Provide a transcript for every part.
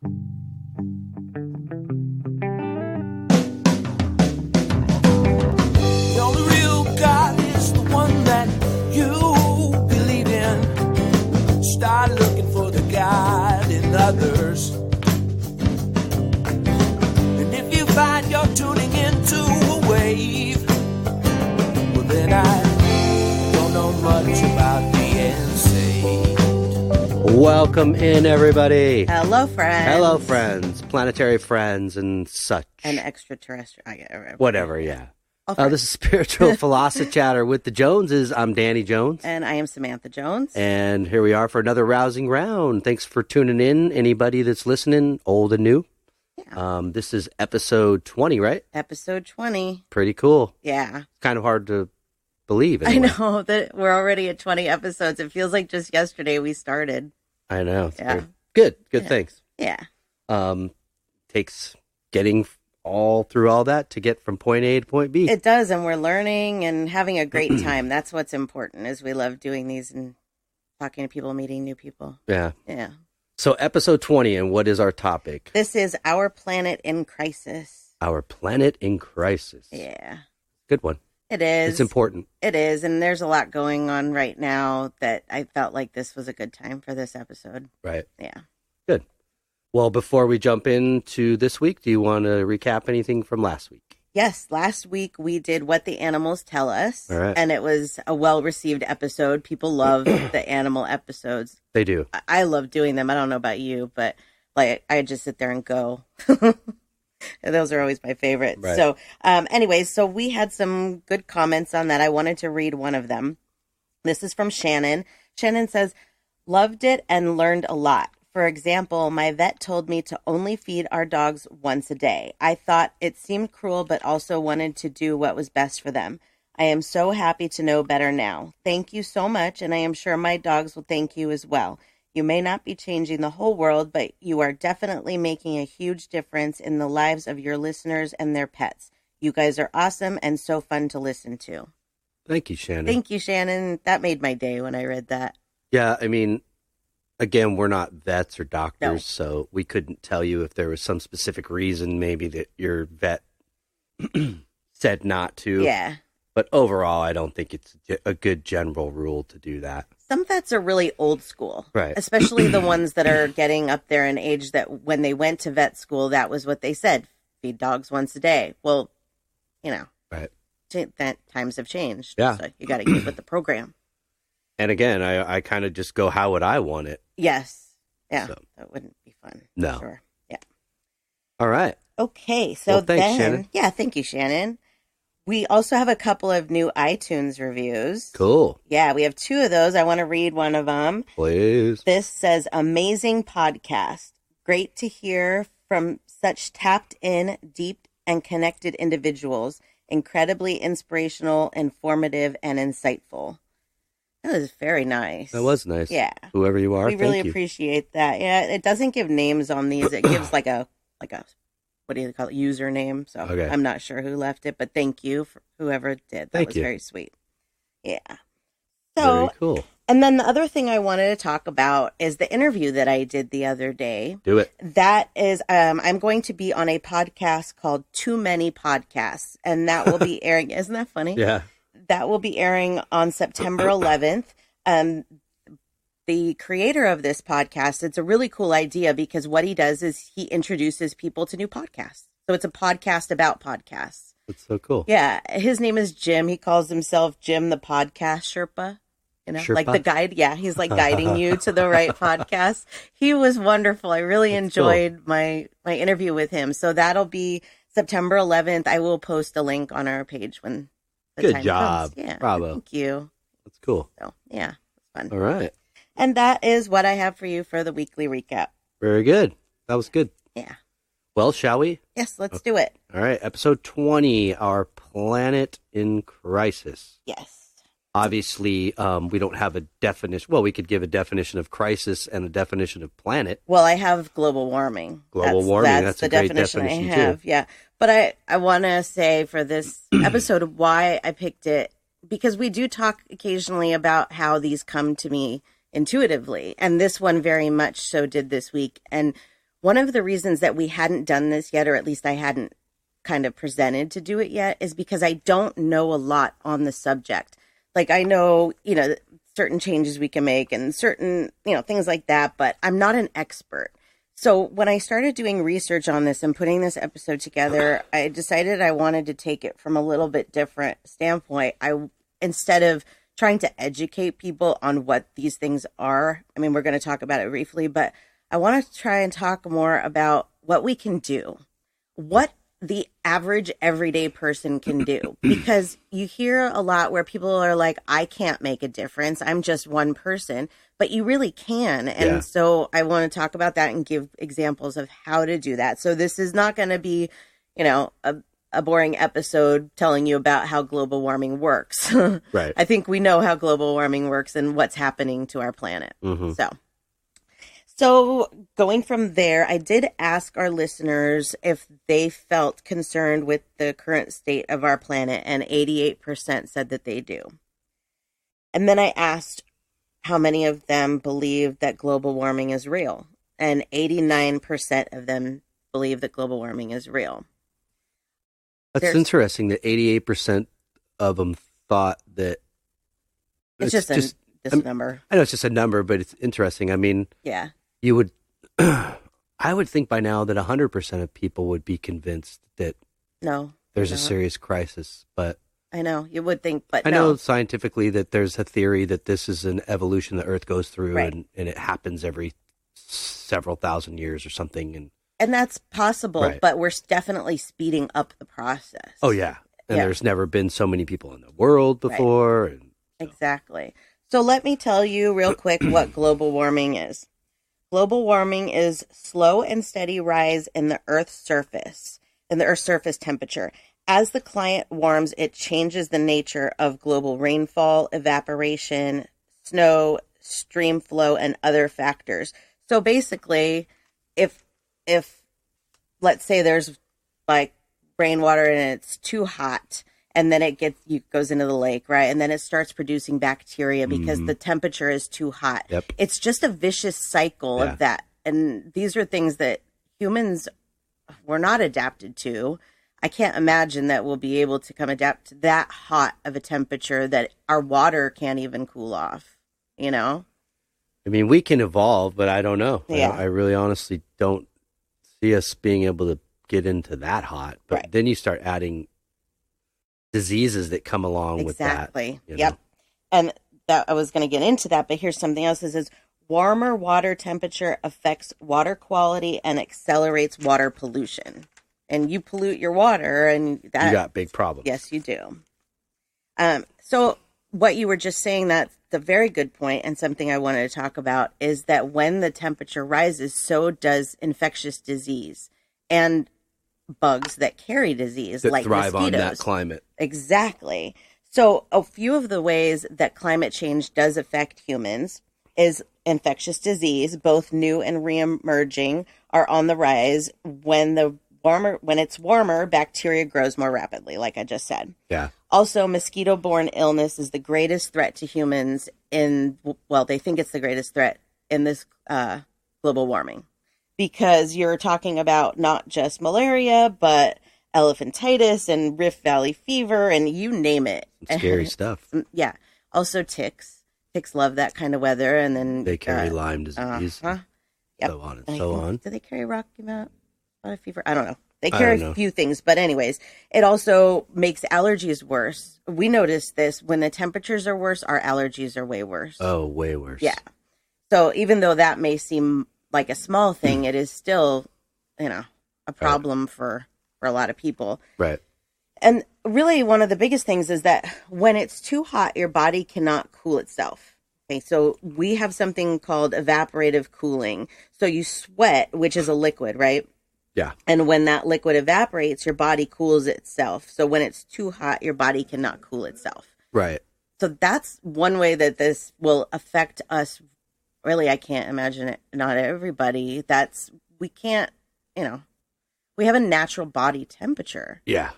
The only real God is the one that you believe in. Start looking for the God in others. And if you find you're tuning into a wave, well then I don't know much about being saved. Welcome in, everybody. Hello, friends. Hello, friends. Planetary friends and such. And extraterrestrial. Whatever, yeah. Oh, This is Spiritual Philosophy Chatter with the Joneses. I'm Danny Jones. And I am Samantha Jones. And here we are for another rousing round. Thanks for tuning in. Anybody that's listening, old and new. Yeah. This is episode 20, right? Episode 20. Pretty cool. Yeah. Kind of hard to believe. Anyway. I know that we're already at 20 episodes. It feels like just yesterday we started. I know. It's yeah. Good. Yeah. Thanks. Yeah. Takes getting all that to get from point A to point B. It does, and we're learning and having a great time. That's what's important, is we love doing these and talking to people, meeting new people. Yeah. Yeah. So episode 20, and what is our topic? This is Our Planet in Crisis. Our Planet in Crisis. Yeah. Good one. It is. It's important. It is, and there's a lot going on right now that I felt like this was a good time for this episode. Right. Yeah. Good. Well, before we jump into this week, do you want to recap anything from last week? Yes, last week we did What the Animals Tell Us, All right. And it was a well-received episode. People love the animal episodes. They do. I love doing them. I don't know about you, but like I just sit there and go. Those are always my favorites. Right. So anyways, so we had some good comments on that. I wanted to read one of them. This is from Shannon. Shannon says, loved it and learned a lot. For example, my vet told me to only feed our dogs once a day. I thought it seemed cruel, but also wanted to do what was best for them. I am so happy to know better now. Thank you so much, and I am sure my dogs will thank you as well. You may not be changing the whole world, but you are definitely making a huge difference in the lives of your listeners and their pets. You guys are awesome and so fun to listen to. Thank you, Shannon. Thank you, Shannon. That made my day when I read that. Yeah, I mean, again, we're not vets or doctors, No. so we couldn't tell you if there was some specific reason maybe that your vet said not to. Yeah. But overall, I don't think it's a good general rule to do that. Some vets are really old school, Right? Especially the ones that are getting up there in age that when they went to vet school, that was what they said. Feed dogs once a day. Well, you know, Right. that times have changed. Yeah. So you got to keep with the program. And again, I kind of just go, how would I want it? Yes. Yeah. So. That wouldn't be fun. No. Sure. Yeah. All right. Okay. So Well, thanks, then, Shannon. Yeah, thank you, Shannon. We also have a couple of new iTunes reviews. Cool. Yeah, we have two of those. I want to read one of them. Please. This says, amazing podcast. Great to hear from such tapped in, deep, and connected individuals. Incredibly inspirational, informative, and insightful. That was very nice. That was nice. Yeah. Whoever you are, We really thank you. appreciate that. Yeah, it doesn't give names on these. It gives like a what do you call it, username. So Okay. I'm not sure who left it, but thank you for whoever did. That Thank was you. very sweet. Yeah. Very So, cool. and then the other thing I wanted to talk about is the interview that I did the other day. Do it. That is, I'm going to be on a podcast called Too Many Podcasts, and that will be airing. Isn't that funny? Yeah. That will be airing on September 11th. The creator of this podcast, it's a really cool idea because what he does is he introduces people to new podcasts. So it's a podcast about podcasts. That's so cool. Yeah. His name is Jim. He calls himself Jim the Podcast Sherpa. You know, Sherpa? like the guide. Yeah. He's like guiding you to the right podcast. He was wonderful. I really That's enjoyed my interview with him. So that'll be September 11th. I will post a link on our page when the Good time job. comes. Yeah. Bravo. Thank you. That's cool. So yeah, it's fun. All right. And that is what I have for you for the weekly recap. Very good. That was good. Yeah. Well, shall we? Yes, let's do it. All right. Episode 20, Our Planet in Crisis. Yes. Obviously, we don't have a definition. Well, we could give a definition of crisis and a definition of planet. Well, I have global warming. Global warming, that's the a great definition definition, I have. too. Yeah. But I want to say for this episode why I picked it, because we do talk occasionally about how these come to me intuitively. And this one very much so did this week. And one of the reasons that we hadn't done this yet, or at least I hadn't kind of presented to do it yet, is because I don't know a lot on the subject. Like I know, certain changes we can make and certain, things like that, but I'm not an expert. So when I started doing research on this and putting this episode together, I decided I wanted to take it from a little bit different standpoint. Instead of trying to educate people on what these things are, I mean, we're going to talk about it briefly, but I want to try and talk more about what we can do, what the average everyday person can do, because you hear a lot where people are like, I can't make a difference. I'm just one person, but you really can. And so I want to talk about that and give examples of how to do that. So this is not going to be, a boring episode telling you about how global warming works. Right. I think we know how global warming works and what's happening to our planet. Mm-hmm. So going from there, I did ask our listeners if they felt concerned with the current state of our planet, and 88% said that they do. And then I asked how many of them believe that global warming is real, and 89% of them believe that global warming is real. That's interesting that 88% of them thought that it's just a number. I know it's just a number, but it's interesting. I mean, yeah. You would, I would think by now that 100% of people would be convinced that there's a serious crisis. But I know you would think, but I know scientifically that there's a theory that this is an evolution the Earth goes through, right. and it happens every several thousand years or something, and that's possible. Right. But we're definitely speeding up the process. Oh yeah, and there's never been so many people in the world before. Right. Exactly. So let me tell you real quick what global warming is. Global warming is slow and steady rise in the Earth's surface temperature. As the climate warms, it changes the nature of global rainfall, evaporation, snow, stream flow, and other factors. So basically, if let's say there's like rainwater and it's too hot, and then it goes into the lake, right? And then it starts producing bacteria because the temperature is too hot. Yep. It's just a vicious cycle of that. And these are things that humans were not adapted to. I can't imagine that we'll be able to adapt to that hot of a temperature that our water can't even cool off, I mean, we can evolve, but I don't know. Yeah. I really honestly don't see us being able to get into that hot. But then you start adding diseases that come along with that. Exactly. Yep. And that I was going to get into that, but here's something else. It says warmer water temperature affects water quality and accelerates water pollution. And you pollute your water, and that you got big problems. Yes, you do. So what you were just saying, that's a very good point, and something I wanted to talk about is that when the temperature rises, so does infectious disease and bugs that carry disease, that like thrive mosquitoes. On that climate. Exactly. So a few of the ways that climate change does affect humans is infectious disease, both new and reemerging, are on the rise. When it's warmer, bacteria grows more rapidly, like I just said. Yeah. Also, mosquito-borne illness is the greatest threat to humans they think it's the greatest threat in this global warming. Because you're talking about not just malaria, but elephantitis and Rift Valley fever, and you name it. Scary stuff. Yeah. Also ticks. Ticks love that kind of weather, and then they carry Lyme disease, yep. so on and so on. Do they carry Rocky Mountain fever? I don't know. They carry a few things, but anyways, it also makes allergies worse. We notice this when the temperatures are worse, our allergies are way worse. Oh, way worse. Yeah. So even though that may seem like a small thing, it is still, a problem for a lot of people. Right. And really one of the biggest things is that when it's too hot, your body cannot cool itself. Okay. So we have something called evaporative cooling. So you sweat, which is a liquid, right? Yeah. And when that liquid evaporates, your body cools itself. So when it's too hot, your body cannot cool itself. Right. So that's one way that this will affect us. Really, I can't imagine it. Not everybody. We can't, we have a natural body temperature. Yeah.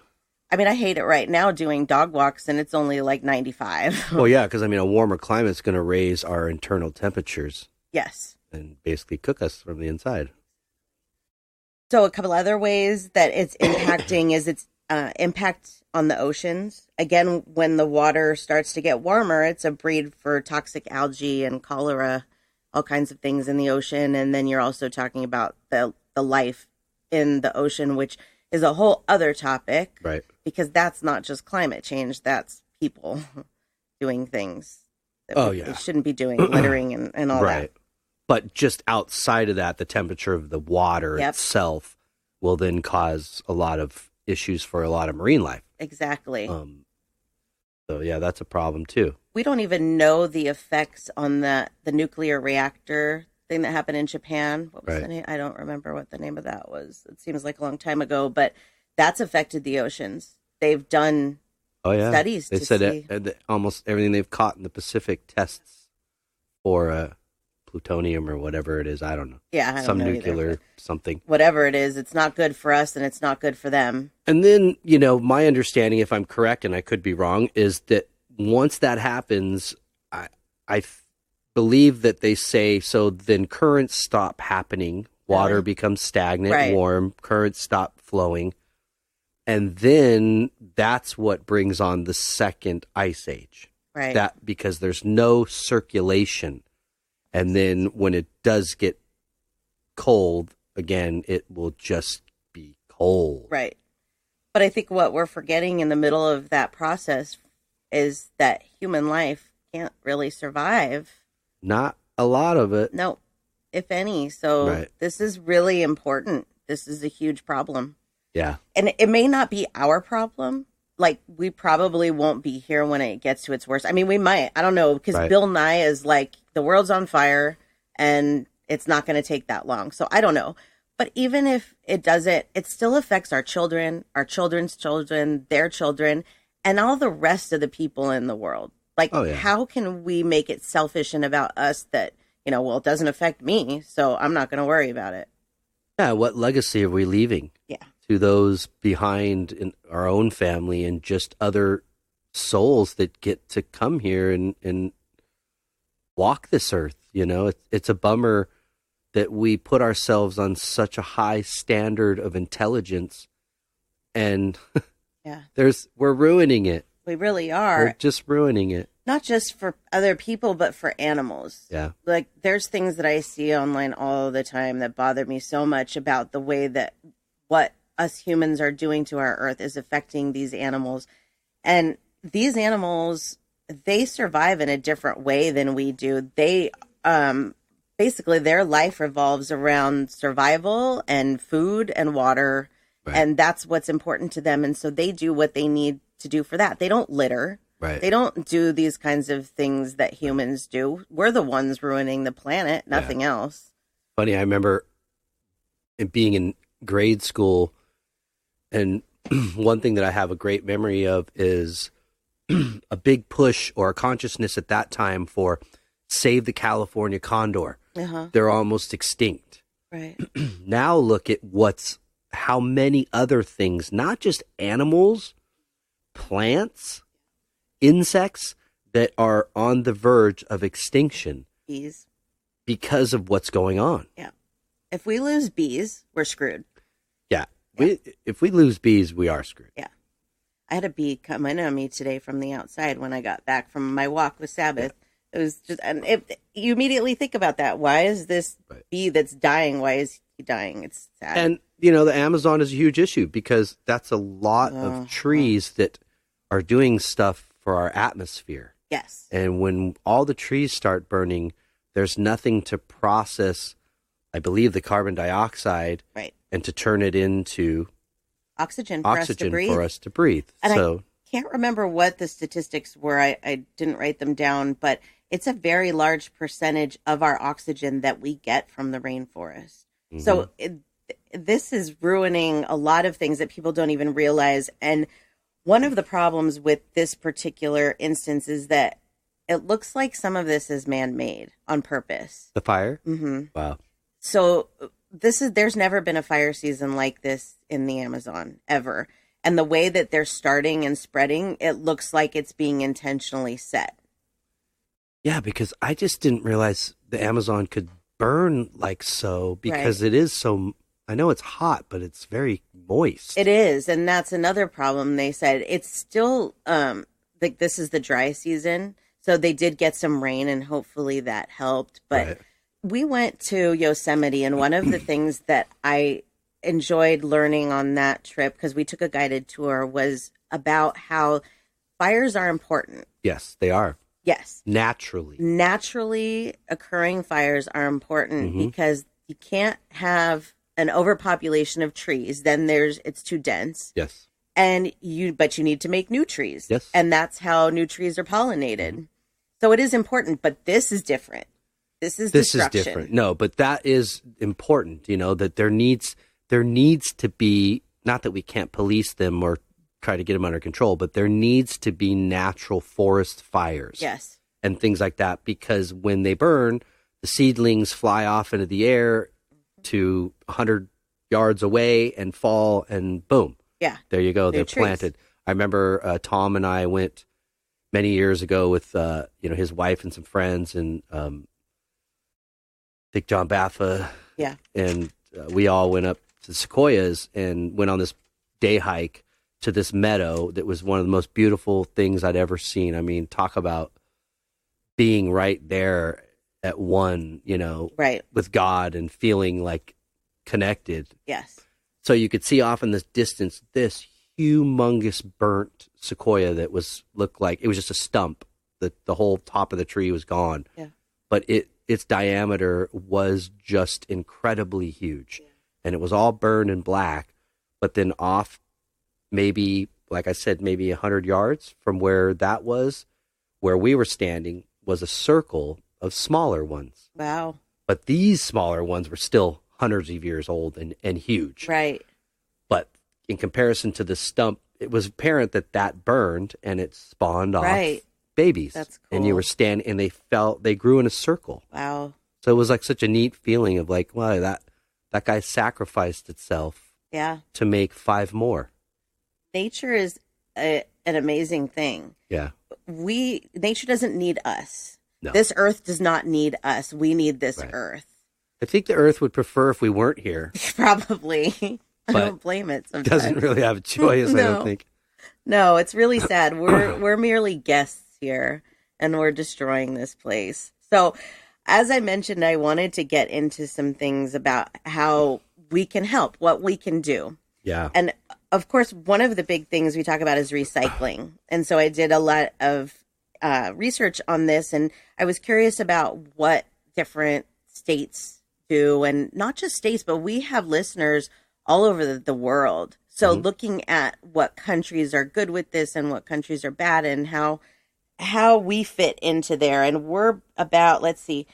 I mean, I hate it right now doing dog walks and it's only like 95. Well, yeah, because a warmer climate is going to raise our internal temperatures. Yes. And basically cook us from the inside. So a couple other ways that it's impacting is its impact on the oceans. Again, when the water starts to get warmer, it's a breed for toxic algae and cholera, all kinds of things in the ocean. And then you're also talking about the life in the ocean, which is a whole other topic. Right. Because that's not just climate change, that's people doing things that they shouldn't be doing, littering and all that. But just outside of that, the temperature of the water itself will then cause a lot of issues for a lot of marine life. Exactly. So, yeah, that's a problem, too. We don't even know the effects on the nuclear reactor thing that happened in Japan. What was the name? I don't remember what the name of that was. It seems like a long time ago, but that's affected the oceans. They've done studies they to said see. Almost everything they've caught in the Pacific tests for plutonium or whatever it is. I don't know. Yeah, I don't some know nuclear either. Something. Whatever it is, it's not good for us and it's not good for them. And then, you know, my understanding, if I'm correct and I could be wrong, is that once that happens, I believe that they say, so then currents stop happening, water becomes stagnant, warm, currents stop flowing, and then that's what brings on the second ice age. Right. That because there's no circulation. And then when it does get cold, again, it will just be cold. Right. But I think what we're forgetting in the middle of that process is that human life can't really survive. Not a lot of it. No, if any. So this is really important. This is a huge problem. Yeah. And it may not be our problem. Like, we probably won't be here when it gets to its worst. I mean, we might. I don't know. Because Bill Nye is like, the world's on fire and it's not going to take that long. So I don't know. But even if it doesn't, it still affects our children, our children's children, their children, and all the rest of the people in the world. Like, how can we make it selfish and about us that, you know, well, it doesn't affect me, so I'm not going to worry about it. Yeah, what legacy are we leaving? Yeah. To those behind in our own family and just other souls that get to come here and walk this earth. You know, it's a bummer that we put ourselves on such a high standard of intelligence and we're ruining it. We really are. We're just ruining it. Not just for other people, but for animals. Yeah. Like, there's things that I see online all the time that bother me so much about the way that what us humans are doing to our earth is affecting these animals. And these animals, they survive in a different way than we do. They, basically their life revolves around survival and food and water. Right. And that's what's important to them. And so they do what they need to do for that. They don't litter. Right. They don't do these kinds of things that humans do. We're the ones ruining the planet, nothing else. Funny, I remember being in grade school, and one thing that I have a great memory of is a big push or a consciousness at that time for save the California condor. Uh-huh. They're almost extinct. Right. Now look at how many other things, not just animals, plants, insects that are on the verge of extinction. Bees. Because of what's going on. Yeah. If we lose bees, we're screwed. Yeah. If we lose bees, we are screwed. Yeah. I had a bee come in on me today from the outside when I got back from my walk with Sabbath. Yeah. It was just, and if you immediately think about that, why is this bee that's dying, why is he dying? It's sad. And, you know, the Amazon is a huge issue because that's a lot of trees that are doing stuff for our atmosphere. Yes. And when all the trees start burning, there's nothing to process, I believe, the carbon dioxide. Right. And to turn it into oxygen for us to breathe. And so I can't remember what the statistics were. I didn't write them down, but it's a very large percentage of our oxygen that we get from the rainforest. Mm-hmm. So this is ruining a lot of things that people don't even realize. And one of the problems with this particular instance is that it looks like some of this is man-made on purpose. The fire? Mm-hmm. Wow. So there's never been a fire season like this in the Amazon, ever. And the way that they're starting and spreading, it looks like it's being intentionally set. Yeah, because I just didn't realize the Amazon could burn like so because it is so I know it's hot, but it's very moist. It is, and that's another problem. They said it's still like this is the dry season, so they did get some rain, and hopefully that helped. But Right. we went to Yosemite, and one of the things that I enjoyed learning on that trip, because we took a guided tour, was about how fires are important. Yes, they are. Yes. Naturally Occurring fires are important because you can't have an overpopulation of trees. Then it's too dense. Yes. But you need to make new trees. Yes. And that's how new trees are pollinated. So it is important, but this is different. This is different. No, but that is important, that there needs to be, not that we can't police them or try to get them under control, but there needs to be natural forest fires. Yes. And things like that, because when they burn, the seedlings fly off into the air to 100 yards away and fall, and boom. Yeah. There you go. They're trees. planted. I remember Tom and I went many years ago with his wife and some friends, and Big John Baffa. Yeah. And we all went up to the Sequoias and went on this day hike to this meadow that was one of the most beautiful things I'd ever seen. I mean, talk about being right there at one, Right. with God and feeling like connected. Yes. So you could see off in the distance this humongous burnt sequoia that looked like it was just a stump. The whole top of the tree was gone. Yeah. But its diameter was just incredibly huge. Yeah. And it was all burned and black. But then off, maybe, like I said, maybe 100 yards from where that was, where we were standing, was a circle of smaller ones. Wow. But these smaller ones were still hundreds of years old and huge. Right. But in comparison to the stump, it was apparent that burned and it spawned off babies. That's cool. And you were standing, and they grew in a circle. Wow. So it was like such a neat feeling of like, wow, that guy sacrificed itself to make 5 more. Nature is an amazing thing. Yeah. Nature doesn't need us. No. This earth does not need us. We need this Right. earth. I think the earth would prefer if we weren't here. Probably. I But don't blame it sometimes. Doesn't really have a choice, I No. don't think. No, it's really sad. We're merely guests here, and we're destroying this place. So, as I mentioned, I wanted to get into some things about how we can help, what we can do. Yeah. And of course, one of the big things we talk about is recycling. And so I did a lot of research on this, and I was curious about what different states do, and not just states, but we have listeners all over the world. So looking at what countries are good with this and what countries are bad, and how we fit into there. And we're about, let's see,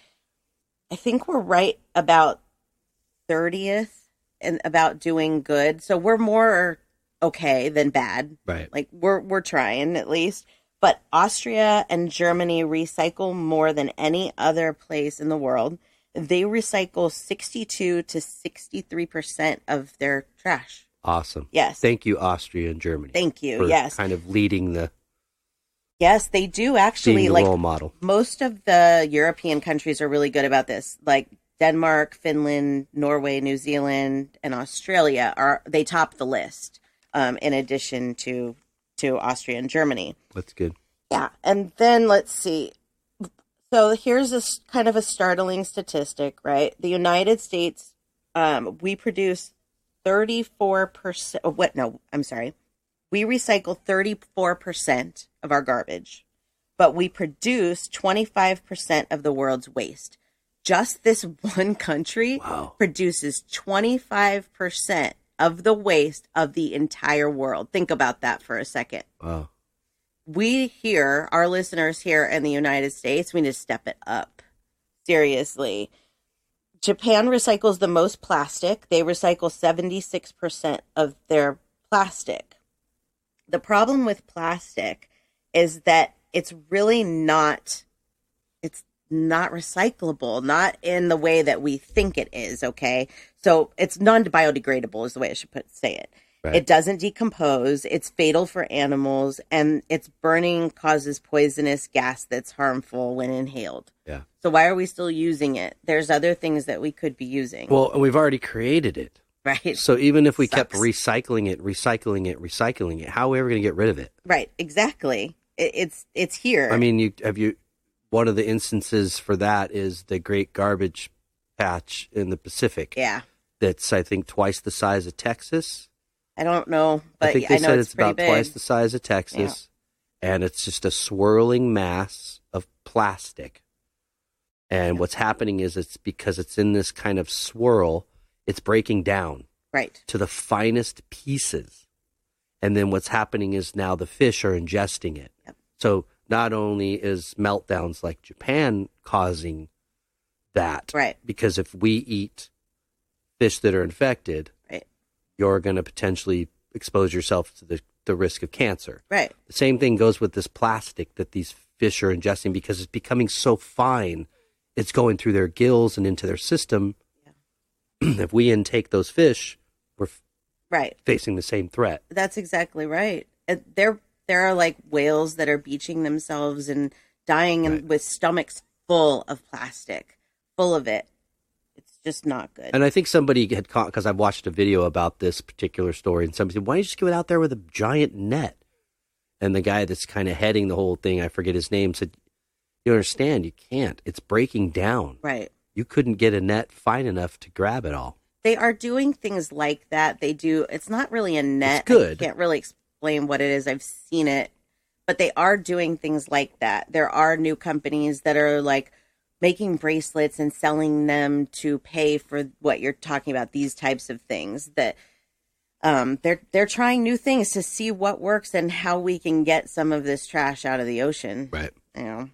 I think we're right about 30th and about doing good. So we're more okay than bad. Right. Like we're trying at least. But Austria and Germany recycle more than any other place in the world. They recycle 62 to 63% of their trash. Awesome. Yes. Thank you, Austria and Germany. Thank you. For Yes. kind of leading the Yes, they do actually. being the Like role model. most of the European countries are really good about this. Like Denmark, Finland, Norway, New Zealand, and Australia they top the list. In addition to Austria and Germany. That's good. Yeah, and then let's see. So here's kind of a startling statistic, right? The United States, we produce 34%. Oh, what? No, I'm sorry. We recycle 34% of our garbage, but we produce 25% of the world's waste. Just this one country produces 25% of the waste of the entire world. Think about that for a second. Wow. We here, our listeners here in the United States, we need to step it up. Seriously. Japan recycles the most plastic. They recycle 76% of their plastic. The problem with plastic is that it's really not recyclable, not in the way that we think it is, okay? So it's non-biodegradable is the way I should say it. Right. It doesn't decompose. It's fatal for animals, and its burning causes poisonous gas that's harmful when inhaled. Yeah. So why are we still using it? There's other things that we could be using. Well, we've already created it. Right. So even if we kept Sucks. recycling it, how are we ever going to get rid of it? Right. Exactly. It's here. I mean, one of the instances for that is the Great Garbage Patch in the Pacific. Yeah. That's, I think, twice the size of Texas. I don't know, but I think I they know said it's it's pretty about big. twice the size of Texas, and it's just a swirling mass of plastic. And what's happening is it's because it's in this kind of swirl, it's breaking down Right. to the finest pieces. And then what's happening is now the fish are ingesting it. Yep. So not only is meltdowns like Japan causing that, Right. because if we eat fish that are infected, Right. you're going to potentially expose yourself to the risk of cancer. Right. The same thing goes with this plastic that these fish are ingesting because it's becoming so fine, it's going through their gills and into their system. Yeah. If we intake those fish, we're Right. facing the same threat. That's exactly right. There are like whales that are beaching themselves and dying Right. with stomachs full of plastic, full of it. It's just not good. And I think somebody had caught, because I've watched a video about this particular story, and somebody said, why don't you just go out there with a giant net? And the guy that's kind of heading the whole thing, I forget his name, said, you understand, you can't. It's breaking down. Right. You couldn't get a net fine enough to grab it all. They are doing things like that. They do. It's not really a net. It's good. I can't really explain what it is. I've seen it, but they are doing things like that. There are new companies that are like making bracelets and selling them to pay for what you're talking about. These types of things that they're trying new things to see what works and how we can get some of this trash out of the ocean. Right. You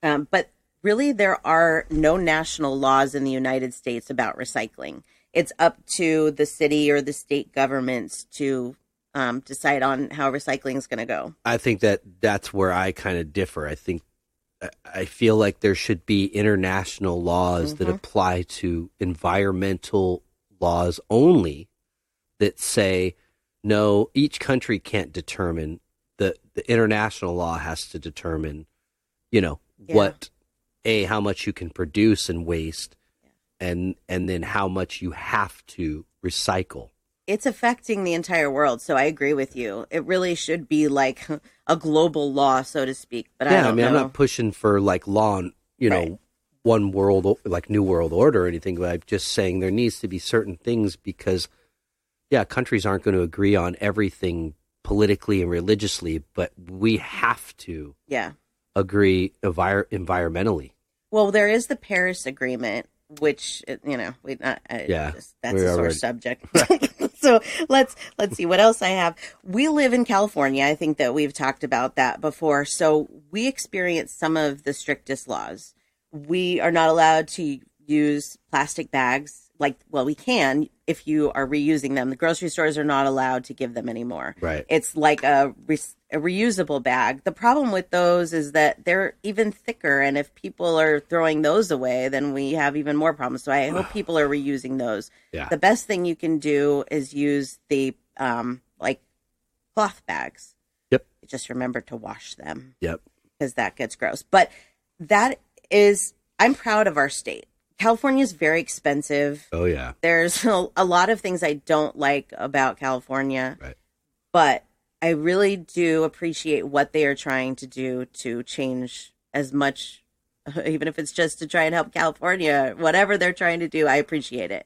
know, but really, there are no national laws in the United States about recycling. It's up to the city or the state governments to decide on how recycling is going to go. I think that's where I kind of differ. I feel like there should be international laws that apply to environmental laws only, that say, no, each country can't determine. The international law has to determine, how much you can produce and waste, and then how much you have to recycle. It's affecting the entire world, so I agree with you. It really should be like a global law, so to speak. But I don't know. I'm not pushing for like law, Right. one world, like New World Order or anything, but I'm just saying there needs to be certain things because, countries aren't going to agree on everything politically and religiously, but we have to agree environmentally. Well, there is the Paris Agreement, which that's a sore subject. So let's see what else I have. We live in California. I think that we've talked about that before. So we experience some of the strictest laws. We are not allowed to use plastic bags. We can if you are reusing them. The grocery stores are not allowed to give them anymore. Right. It's like a reusable bag. The problem with those is that they're even thicker, and if people are throwing those away, then we have even more problems. So I hope people are reusing those. Yeah. The best thing you can do is use the cloth bags. Yep. Just remember to wash them. Yep. Because that gets gross. But I'm proud of our state. California is very expensive. Oh, yeah. There's a lot of things I don't like about California. Right. But I really do appreciate what they are trying to do to change as much, even if it's just to try and help California, whatever they're trying to do, I appreciate it.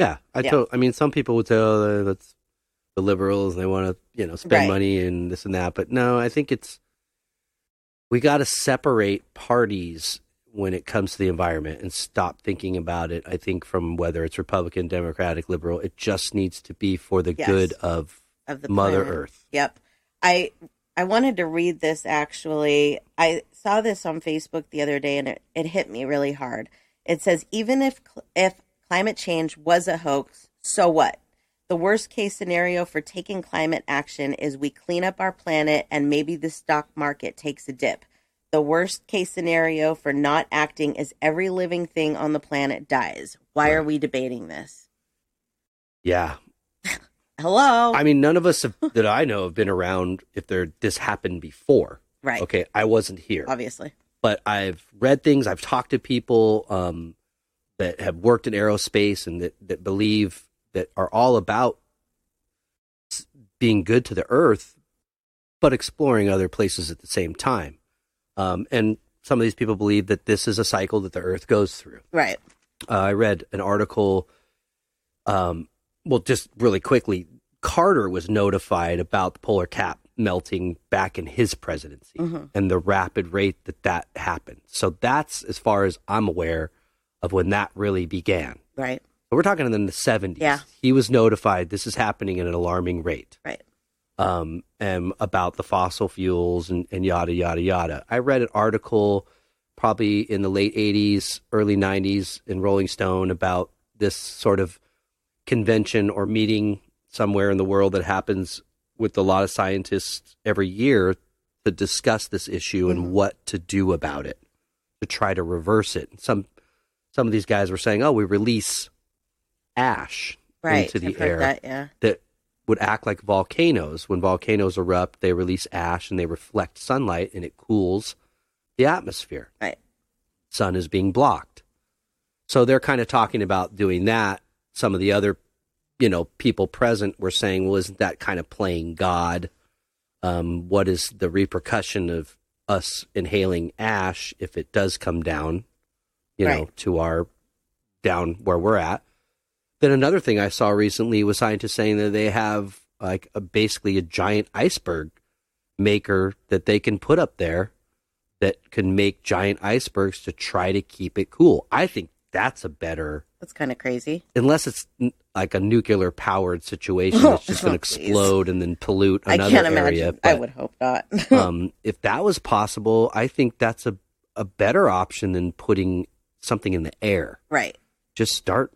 Yeah. I mean, some people would say, oh, that's the liberals, and they want to, spend money and this and that. But no, I think we got to separate parties when it comes to the environment and stop thinking about it. I think from whether it's Republican, Democratic, liberal, it just needs to be for the good of the Mother planet. Earth. Yep. I wanted to read this, actually. I saw this on Facebook the other day, and it hit me really hard. It says, even if climate change was a hoax, so what? The worst case scenario for taking climate action is we clean up our planet and maybe the stock market takes a dip. The worst case scenario for not acting is every living thing on the planet dies. Why are we debating this? Yeah. Hello. I mean, none of us that I know have been around if this happened before. Right. Okay, I wasn't here. Obviously. But I've read things, I've talked to people that have worked in aerospace and that believe that are all about being good to the earth, but exploring other places at the same time. And some of these people believe that this is a cycle that the earth goes through. Right. I read an article, well, just really quickly, Carter was notified about the polar cap melting back in his presidency and the rapid rate that happened. So that's as far as I'm aware of when that really began. Right. But we're talking in the 70s. Yeah. He was notified this is happening at an alarming rate. Right. And about the fossil fuels and yada, yada, yada. I read an article probably in the late 80s, early 90s in Rolling Stone about this sort of convention or meeting somewhere in the world that happens with a lot of scientists every year to discuss this issue and what to do about it, to try to reverse it. Some of these guys were saying, oh, we release ash into the air that would act like volcanoes. When volcanoes erupt, they release ash and they reflect sunlight and it cools the atmosphere. Right. Sun is being blocked. So they're kind of talking about doing that. Some of the other, people present were saying, well, isn't that kind of playing God? What is the repercussion of us inhaling ash if it does come down, to our down where we're at? Then another thing I saw recently was scientists saying that they have basically a giant iceberg maker that they can put up there that can make giant icebergs to try to keep it cool. I think that's That's kind of crazy. Unless it's like a nuclear powered situation that's just going to explode and then pollute another I can't area. imagine. I would hope not. If that was possible, I think that's a better option than putting something in the air. Right. Just start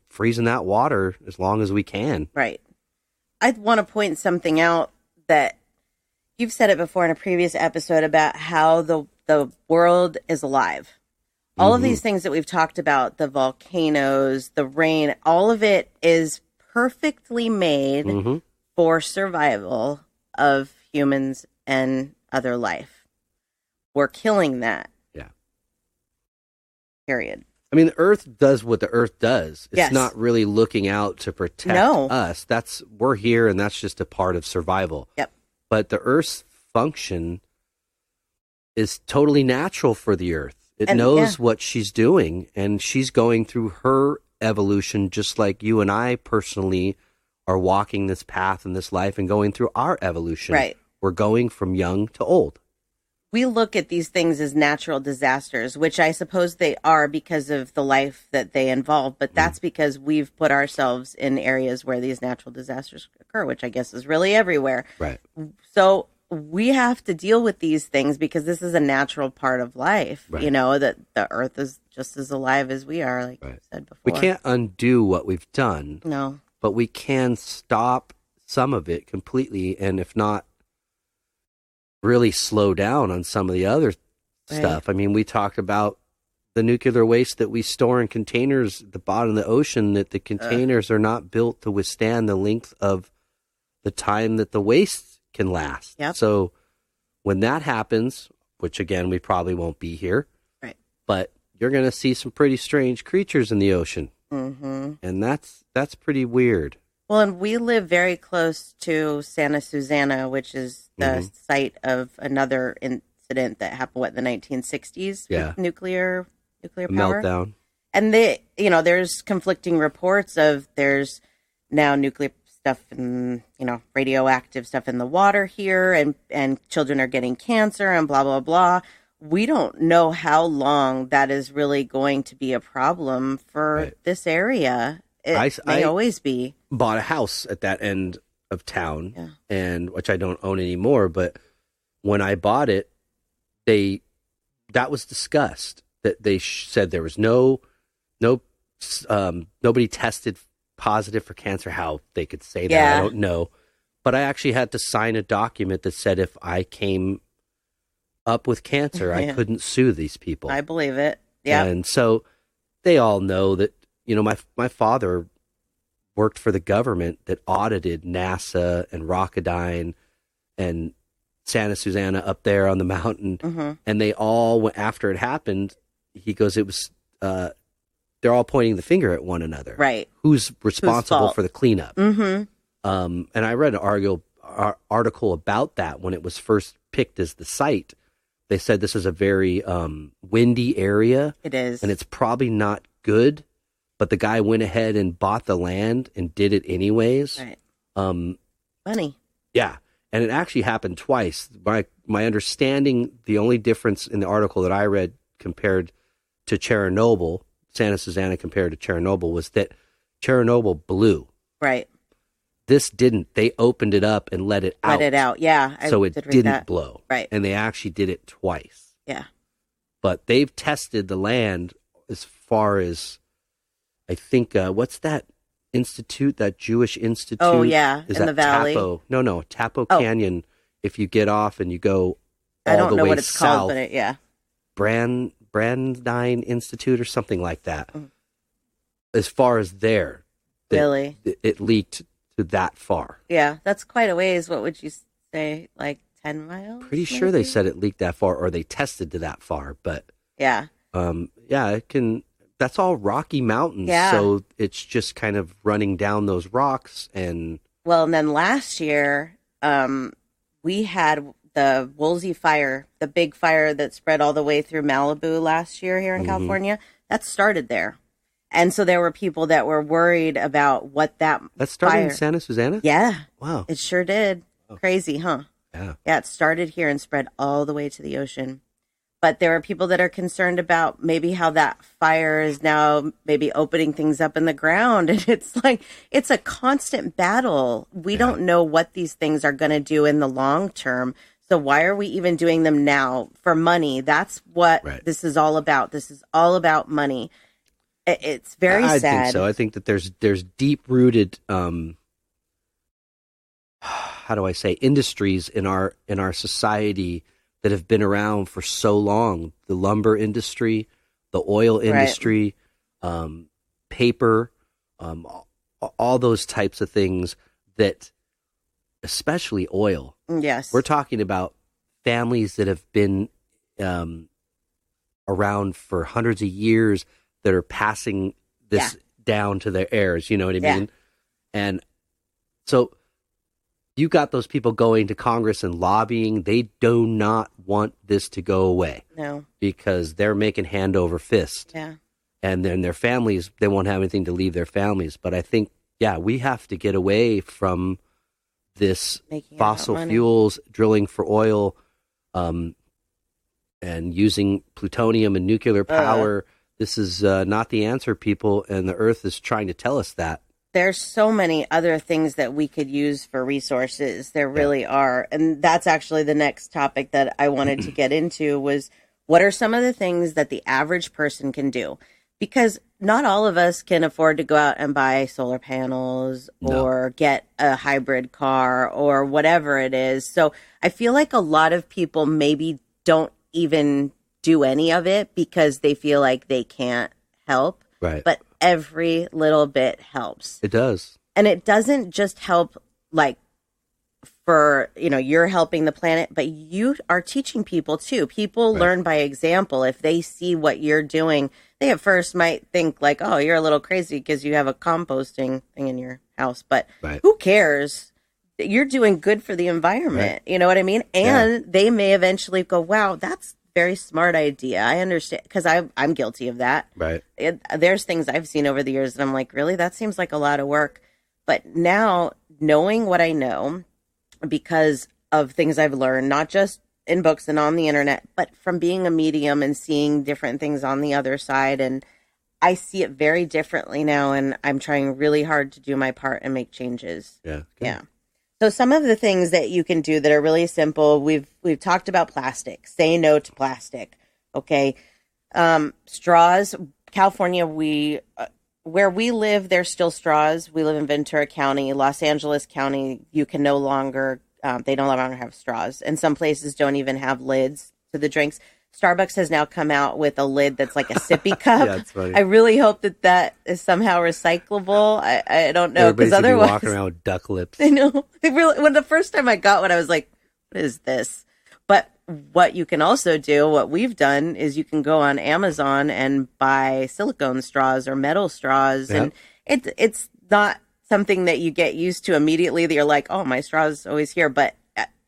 freezing that water as long as we can. Right. I want to point something out that you've said it before in a previous episode about how the world is alive. All of these things that we've talked about, the volcanoes, the rain, all of it is perfectly made for survival of humans and other life. We're killing that. Yeah. Period. I mean, the earth does what the earth does. It's Yes. not really looking out to protect us. We're here and that's just a part of survival. Yep. But the earth's function is totally natural for the earth. It knows what she's doing, and she's going through her evolution just like you and I personally are walking this path in this life and going through our evolution. Right. We're going from young to old. We look at these things as natural disasters, which I suppose they are because of the life that they involve, but that's because we've put ourselves in areas where these natural disasters occur, which I guess is really everywhere. Right. So we have to deal with these things because this is a natural part of life, Right. That the earth is just as alive as we are, like you said before. We can't undo what we've done. No. But we can stop some of it completely, and if not, really slow down on some of the other stuff. I mean, we talked about the nuclear waste that we store in containers at the bottom of the ocean, that the containers are not built to withstand the length of the time that the waste can last. Yep. So when that happens, which again, we probably won't be here, right? But you're going to see some pretty strange creatures in the ocean. And that's pretty weird. Well, and we live very close to Santa Susana, which is the site of another incident that happened, in the 1960s with nuclear power. Meltdown. And there's conflicting reports of there's now nuclear stuff and, radioactive stuff in the water here, and children are getting cancer and blah, blah, blah. We don't know how long that is really going to be a problem for this area. It may always be. Bought a house at that end of town, and which I don't own anymore. But when I bought it, that was discussed. That they said there was nobody tested positive for cancer. How they could say that, I don't know. But I actually had to sign a document that said if I came up with cancer, I couldn't sue these people. I believe it. Yeah. And so they all know that, my father worked for the government that audited NASA and Rocketdyne and Santa Susana up there on the mountain. And they all went, after it happened, he goes, it was they're all pointing the finger at one another. Right. Who's responsible fault? for the cleanup? Mm-hmm. And I read an article about that when it was first picked as the site. They said this is a very windy area. It is. And it's probably not good, but the guy went ahead and bought the land and did it anyways. Right. Money. Yeah. And it actually happened twice. My understanding, the only difference in the article that I read compared to Chernobyl, Santa Susana compared to Chernobyl, was that Chernobyl blew. Right. This didn't. They opened it up and let it out. Let it out, yeah. So it didn't blow. Right. And they actually did it twice. Yeah. But they've tested the land as far as, I think, what's that institute, that Jewish institute? Oh, yeah, is in that the valley. Tapo? No, Tapo Canyon. If you get off and you go all I don't the know way what it's south, called, but yeah. Brandine Institute or something like that. Mm. As far as there, Really? it leaked to that far. Yeah, that's quite a ways. What would you say, like 10 miles? Pretty sure they said it leaked that far, or they tested to that far. But yeah, it can. That's all Rocky Mountains, Yeah. so it's just kind of running down those rocks. And well, and then last year, we had the Woolsey fire, the big fire that spread all the way through Malibu last year here in California. That started there. And so there were people that were worried about what that started fire... in Santa Susana? Yeah. Wow. It sure did. Crazy, huh? Yeah. Yeah, it started here and spread all the way to the ocean. But there are people that are concerned about maybe how that fire is now maybe opening things up in the ground. And it's like, it's a constant battle. We don't know what these things are going to do in the long term. So why are we even doing them now? For money. That's what this is all about. This is all about money. It's very sad. I think so. I think that there's deep-rooted, how do I say, industries in our society that have been around for so long. The lumber industry, the oil industry, paper, all those types of things that, especially oil. Yes. We're talking about families that have been around for hundreds of years that are passing this down to their heirs, you know what I mean? And so you got those people going to Congress and lobbying. They do not want this to go away. No. Because they're making hand over fist. Yeah. And then their families, they won't have anything to leave their families. But I think, we have to get away from this fossil fuels, drilling for oil, and using plutonium and nuclear power. This is not the answer, people, and the Earth is trying to tell us that. There's so many other things that we could use for resources. There really are. And that's actually the next topic that I wanted to get into was what are some of the things that the average person can do? Because not all of us can afford to go out and buy solar panels or get a hybrid car or whatever it is. So I feel like a lot of people maybe don't even do any of it because they feel like they can't help. Right. But every little bit helps. It does. And it doesn't just help like for, you're helping the planet, but you are teaching people too. People learn by example. If they see what you're doing, they at first might think like, oh, you're a little crazy because you have a composting thing in your house, but who cares? You're doing good for the environment. You know what I mean? And they may eventually go, wow, that's very smart idea. I understand because I'm guilty of that. Right. There's things I've seen over the years and I'm like, really, that seems like a lot of work. But now knowing what I know because of things I've learned, not just in books and on the internet, but from being a medium and seeing different things on the other side. And I see it very differently now. And I'm trying really hard to do my part and make changes. Yeah. Good. Yeah. So some of the things that you can do that are really simple, we've talked about plastic. Say no to plastic. Okay. Straws, California, where we live, there's still straws. We live in Ventura County, Los Angeles County. You can no longer, they no longer have straws. And some places don't even have lids to the drinks. Starbucks has now come out with a lid that's like a sippy cup. Yeah, it's funny. I really hope that is somehow recyclable. I don't know because otherwise, walking around with duck lips. I know. When the first time I got one, I was like, "What is this?" But what you can also do, what we've done, is you can go on Amazon and buy silicone straws or metal straws. Yep. And it's not something that you get used to immediately that you're like, oh, my straw is always here. But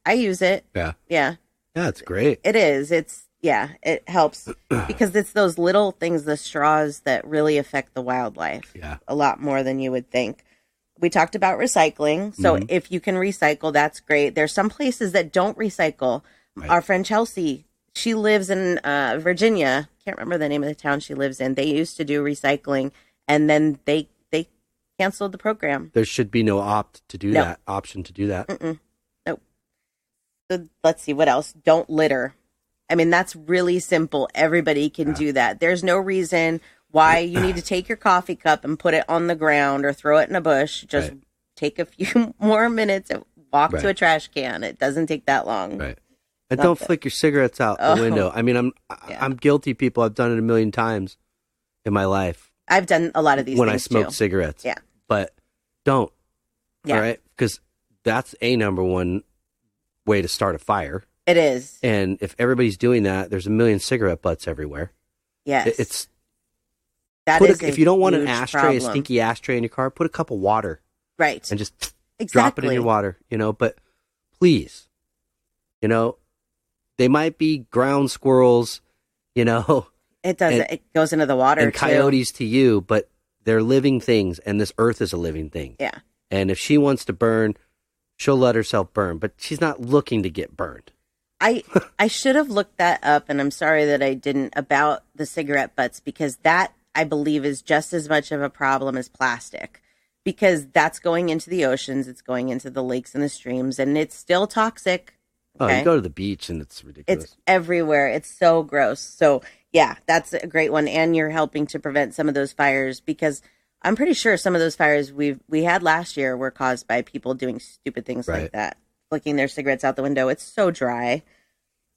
I use it. Yeah. Yeah. Yeah, it's great. It is. It helps because it's those little things, the straws, that really affect the wildlife a lot more than you would think. We talked about recycling. So if you can recycle, that's great. There's some places that don't recycle. Right. Our friend Chelsea, she lives in Virginia. Can't remember the name of the town she lives in. They used to do recycling, and then they canceled the program. There should be no option to do that. Nope. So let's see, what else? Don't litter. I mean, that's really simple. Everybody can do that. There's no reason why you need to take your coffee cup and put it on the ground or throw it in a bush. Just take a few more minutes and walk to a trash can. It doesn't take that long. Right. And don't flick your cigarettes out the window. I mean, I'm guilty, people. I've done it a million times in my life. I've done a lot of these when things I smoke too. cigarettes. Yeah. But don't. Yeah. All right? Because that's a number one way to start a fire. It is. And if everybody's doing that, there's a million cigarette butts everywhere. Yes. If you don't want an ashtray, problem. a stinky ashtray in your car, put a cup of water. Right. And just drop it in your water, But please, they might be ground squirrels, It doesn't. It goes into the water, and coyotes to you, but they're living things, and this earth is a living thing. Yeah. And if she wants to burn, she'll let herself burn, but she's not looking to get burned. I should have looked that up, and I'm sorry that I didn't, about the cigarette butts, because that, I believe, is just as much of a problem as plastic, because that's going into the oceans, it's going into the lakes and the streams, and it's still toxic. Okay? Oh, you go to the beach, and it's ridiculous. It's everywhere. It's so gross. So, yeah, that's a great one, and you're helping to prevent some of those fires, because I'm pretty sure some of those fires we had last year were caused by people doing stupid things like that. Flicking their cigarettes out the window. It's so dry.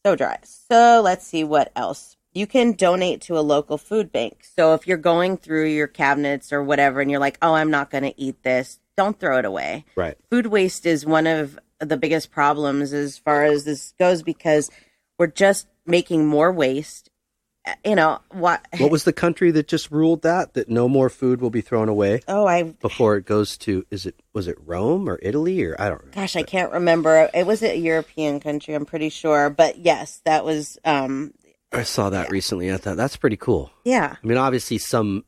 So dry. So let's see what else. You can donate to a local food bank. So if you're going through your cabinets or whatever and you're like, oh, I'm not going to eat this, don't throw it away. Right. Food waste is one of the biggest problems as far as this goes, because we're just making more waste. What was the country that just ruled that no more food will be thrown away? Before it goes to, was it Rome or Italy, or I don't know. Gosh, I can't remember. It was a European country, I'm pretty sure. But yes, that was I saw that recently. I thought that's pretty cool. Yeah. I mean, obviously some,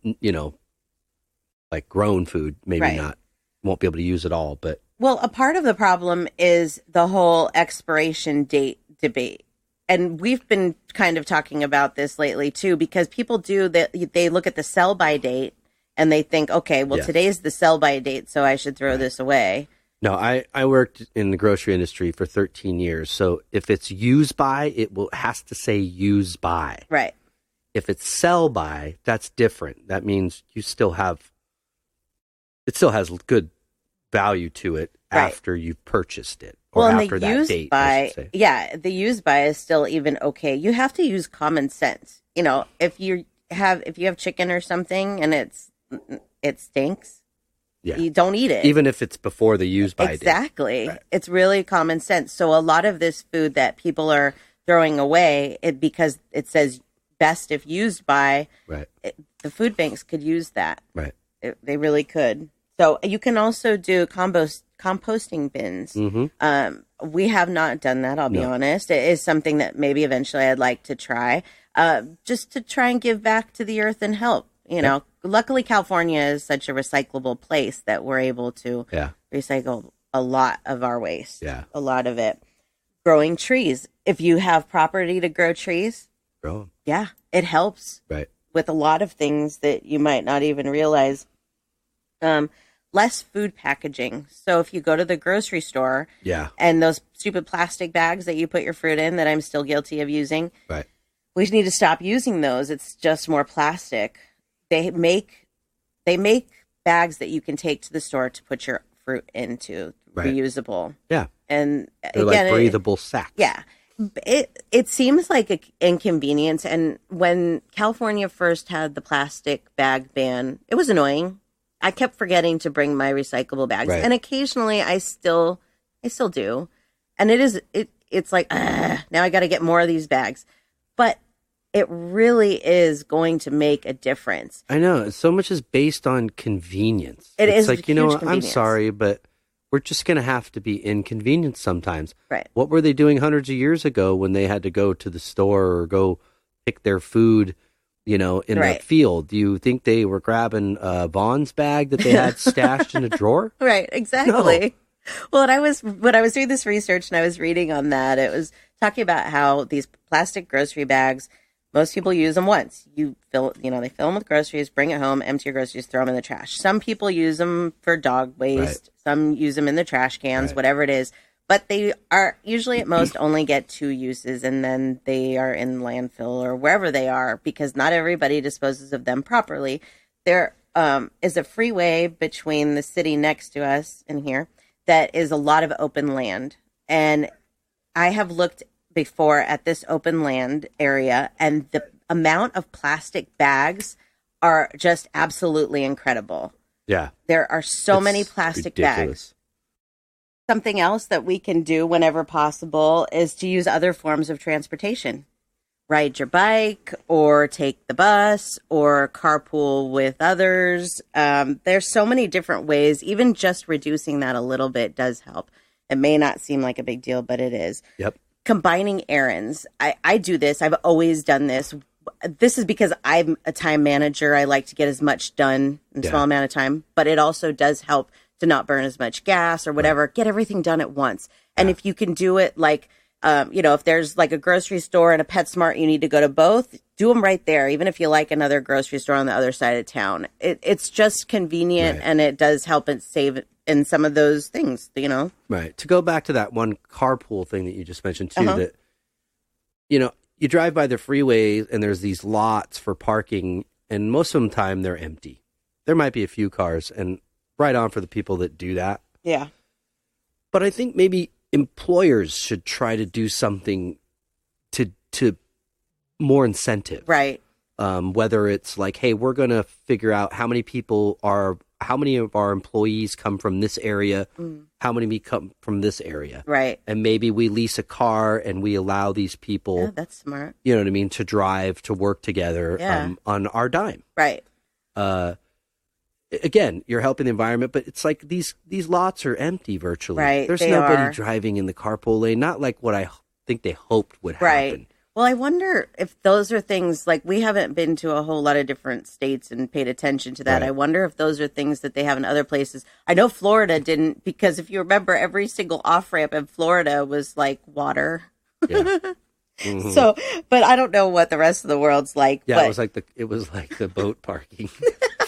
like grown food, maybe not, won't be able to use it all, but well, a part of the problem is the whole expiration date debate. And we've been kind of talking about this lately, too, because people do that. They look at the sell-by date and they think, okay, well, today's the sell-by date, so I should throw this away. No, I worked in the grocery industry for 13 years. So if it's used by, has to say use by. Right. If it's sell by, that's different. That means it still has good value to it after you've purchased it. Or well, after and the that use date, by, the use by is still even okay. You have to use common sense. If you have chicken or something and it stinks, you don't eat it. Even if it's before the use by date. Exactly. Right. It's really common sense. So a lot of this food that people are throwing away, because it says best if used by, the food banks could use that. Right. They really could. So you can also do composting bins. Mm-hmm. We have not done that, I'll be honest. It is something that maybe eventually I'd like to try, just to try and give back to the earth and help. Luckily, California is such a recyclable place that we're able to recycle a lot of our waste. Yeah. A lot of it. Growing trees. If you have property to grow trees, grow them. Yeah, it helps with a lot of things that you might not even realize. Less food packaging. So if you go to the grocery store and those stupid plastic bags that you put your fruit in that I'm still guilty of using, we need to stop using those. It's just more plastic. They make bags that you can take to the store to put your fruit into, reusable. Yeah. And they're again, like breathable sacks. Yeah. It seems like an inconvenience. And when California first had the plastic bag ban, it was annoying. I kept forgetting to bring my recyclable bags, and occasionally I still do, and it it's like, now I got to get more of these bags. But it really is going to make a difference. I know. So much is based on convenience. It's is like, huge I'm convenience. sorry, but we're just going to have to be inconvenienced sometimes. Right. What were they doing hundreds of years ago when they had to go to the store or go pick their food, in the field? Do you think they were grabbing Vaughn's bag that they had stashed in a drawer? Right, exactly. No. Well, when I was doing this research and I was reading on that, it was talking about how these plastic grocery bags, most people use them once. They fill them with groceries, bring it home, empty your groceries, throw them in the trash. Some people use them for dog waste. Right. Some use them in the trash cans, right. Whatever it is. But they are usually at most only get 2 uses, and then they are in landfill or wherever they are, because not everybody disposes of them properly. There is a freeway between the city next to us and here that is a lot of open land. And I have looked before at this open land area, and the amount of plastic bags are just absolutely incredible. Yeah. There are so many plastic bags. Something else that we can do whenever possible is to use other forms of transportation. Ride your bike or take the bus or carpool with others. There's so many different ways. Even just reducing that a little bit does help. It may not seem like a big deal, but it is. Yep. Combining errands. I do this. I've always done this. This is because I'm a time manager. I like to get as much done in a small amount of time, but it also does help to not burn as much gas or whatever. Right. Get everything done at once. And if you can do it like, if there's like a grocery store and a PetSmart, you need to go to both, do them right there. Even if you like another grocery store on the other side of town, it's just convenient, and it does help and save in some of those things, Right. To go back to that one carpool thing that you just mentioned too, that, you drive by the freeway and there's these lots for parking, and most of the time they're empty. There might be a few cars, and right on for the people that do that. Yeah. But I think maybe employers should try to do something to more incentive. Right. Whether it's like, hey, we're going to figure out how many of our employees come from this area, how many come from this area. Right. And maybe we lease a car and we allow these people, yeah, that's smart. You know what I mean, to drive, to work together on our dime. Right. Again, you're helping the environment, but it's like these lots are empty virtually. Right. There's nobody driving in the carpool lane, not like what I think they hoped would happen. Well, I wonder if those are things, like we haven't been to a whole lot of different states and paid attention to that. Right. I wonder if those are things that they have in other places. I know Florida didn't, because if you remember, every single off-ramp in Florida was like water. Yeah. Mm-hmm. So, but I don't know what the rest of the world's like. Yeah, but... it was like the boat parking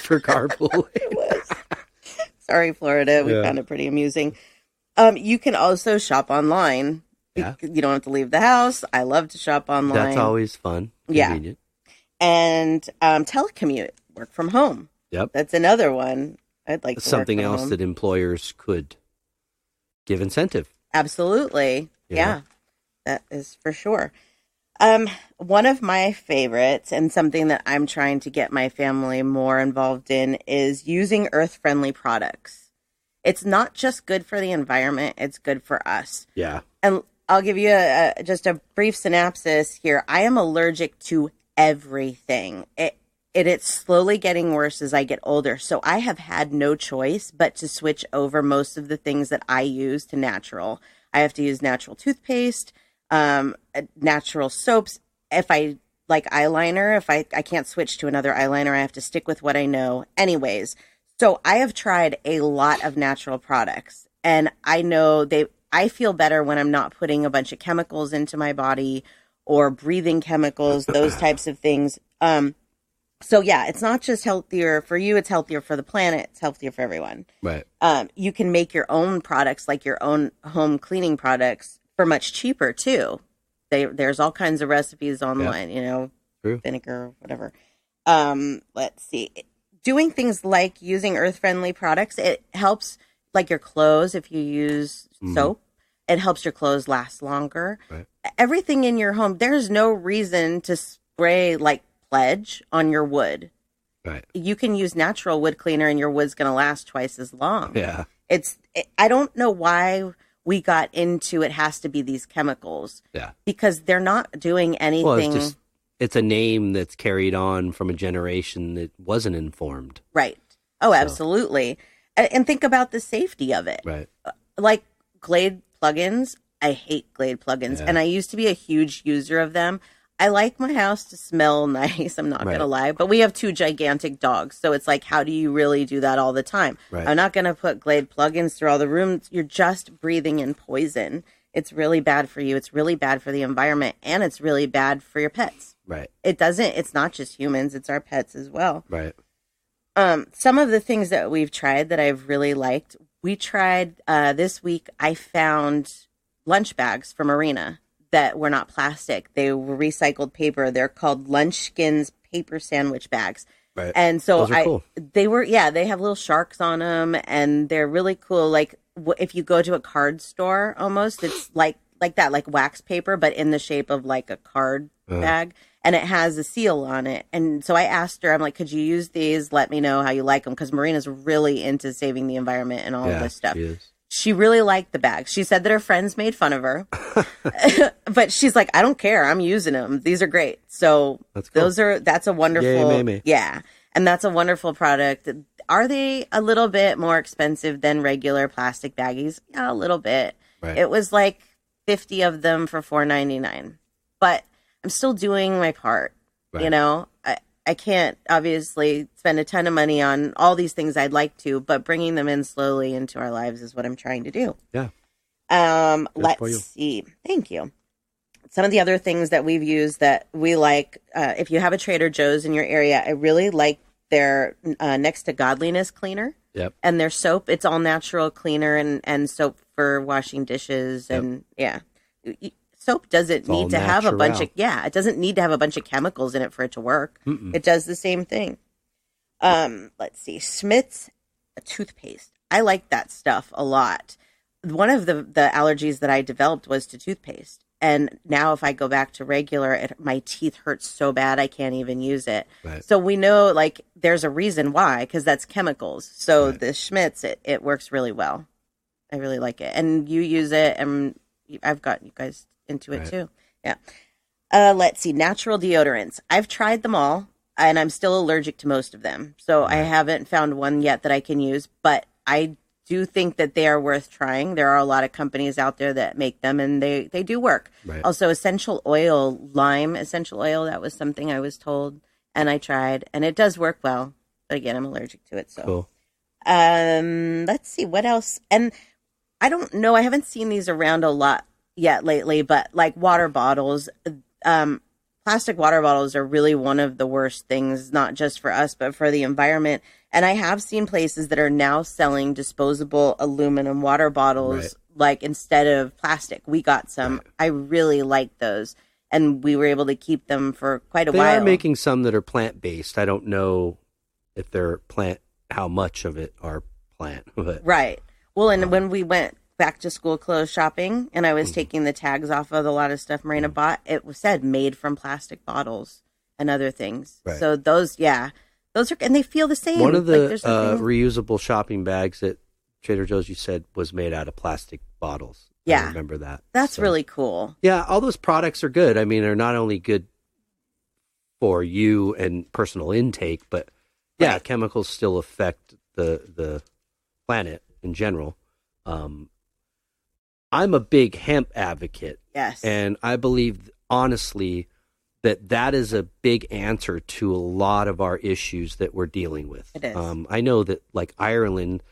for carpool. It was. Sorry, Florida. We found it pretty amusing. You can also shop online. Yeah. You don't have to leave the house. I love to shop online. That's always fun. Convenient. Yeah. And telecommute, work from home. Yep. That's another one. I'd like to something else that employers could give incentive. Absolutely. Yeah. That is for sure. One of my favorites, and something that I'm trying to get my family more involved in, is using earth-friendly products. It's not just good for the environment, it's good for us. Yeah. And I'll give you just a brief synopsis here. I am allergic to everything. It's slowly getting worse as I get older. So I have had no choice but to switch over most of the things that I use to natural. I have to use natural toothpaste, natural soaps. If I like eyeliner, if I can't switch to another eyeliner, I have to stick with what I know. Anyways, so I have tried a lot of natural products, and I know I feel better when I'm not putting a bunch of chemicals into my body or breathing chemicals, those types of things. So yeah, it's not just healthier for you, it's healthier for the planet, it's healthier for everyone. Right. You can make your own products, like your own home cleaning products, for much cheaper too. There's all kinds of recipes online, True. Vinegar, whatever. Let's see. Doing things like using earth-friendly products, it helps, like your clothes, if you use soap, it helps your clothes last longer. Right. Everything in your home, there's no reason to spray like Pledge on your wood. Right. You can use natural wood cleaner and your wood's going to last twice as long. Yeah. I don't know why we got into it has to be these chemicals. Yeah. Because they're not doing anything. Well, it's a name that's carried on from a generation that wasn't informed. Right. Oh, absolutely. And think about the safety of it. Right. Like Glade plugins. I hate Glade plugins. And I used to be a huge user of them. I like my house to smell nice. I'm not going to lie. But we have 2 gigantic dogs. So it's like, how do you really do that all the time? Right. I'm not going to put Glade plugins through all the rooms. You're just breathing in poison. It's really bad for you. It's really bad for the environment. And it's really bad for your pets. Right. It's not just humans. It's our pets as well. Right. Some of the things that we've tried that I've really liked. We tried this week. I found lunch bags from Arena that were not plastic. They were recycled paper. They're called Lunchkins paper sandwich bags. Right. And so cool. they have little sharks on them and they're really cool. Like if you go to a card store almost, it's like that, like wax paper, but in the shape of like a card bag. And it has a seal on it. And so I asked her, I'm like, could you use these? Let me know how you like them. Because Marina's really into saving the environment and all of this stuff. She really liked the bags. She said that her friends made fun of her. But she's like, I don't care. I'm using them. These are great. So that's a wonderful. Yeah. And that's a wonderful product. Are they a little bit more expensive than regular plastic baggies? Yeah, a little bit. Right. It was like 50 of them for $4.99. But I'm still doing my part. Right. You know, I can't obviously spend a ton of money on all these things I'd like to, but bringing them in slowly into our lives is what I'm trying to do. Yeah. Let's see. Thank you. Some of the other things that we've used that we like, if you have a Trader Joe's in your area, I really like their Next to Godliness cleaner. Yep. And their soap. It's all natural cleaner and soap for washing dishes. And soap doesn't need to have a bunch of, it doesn't need to have a bunch of chemicals in it for it to work. It does the same thing. Let's see. Schmidt's toothpaste. I like that stuff a lot. One of the allergies that I developed was to toothpaste. And now if I go back to regular, my teeth hurt so bad I can't even use it. Right. So we know like there's a reason why, because that's chemicals. So the Schmidt's, it works really well. I really like it. And you use it, and I've got you guys into it too. Yeah. Let's see. Natural deodorants. I've tried them all, and I'm still allergic to most of them. So I haven't found one yet that I can use, but I do think that they are worth trying. There are a lot of companies out there that make them, and they do work. Right. Also, essential oil, lime essential oil, that was something I was told, and I tried, and it does work well. But again, I'm allergic to it. So cool. Let's see. What else? And I don't know. I haven't seen these around a lot yet lately, but like water bottles, plastic water bottles are really one of the worst things, not just for us, but for the environment. And I have seen places that are now selling disposable aluminum water bottles, like instead of plastic. We got some. I really like those. And we were able to keep them for quite a while. They are making some that are plant-based. I don't know if they're how much of it are plant. But, right. Well, and when we went back to school clothes shopping and I was taking the tags off of a lot of stuff Marina bought, it was said made from plastic bottles and other things. Right. So those are, and they feel the same. One of the reusable shopping bags at Trader Joe's, you said, was made out of plastic bottles. Yeah. I remember that. That's really cool. Yeah. All those products are good. I mean, they're not only good for you and personal intake, but chemicals still affect the planet in general. I'm a big hemp advocate. Yes. And I believe, honestly, that is a big answer to a lot of our issues that we're dealing with. It is. I know that, like Ireland,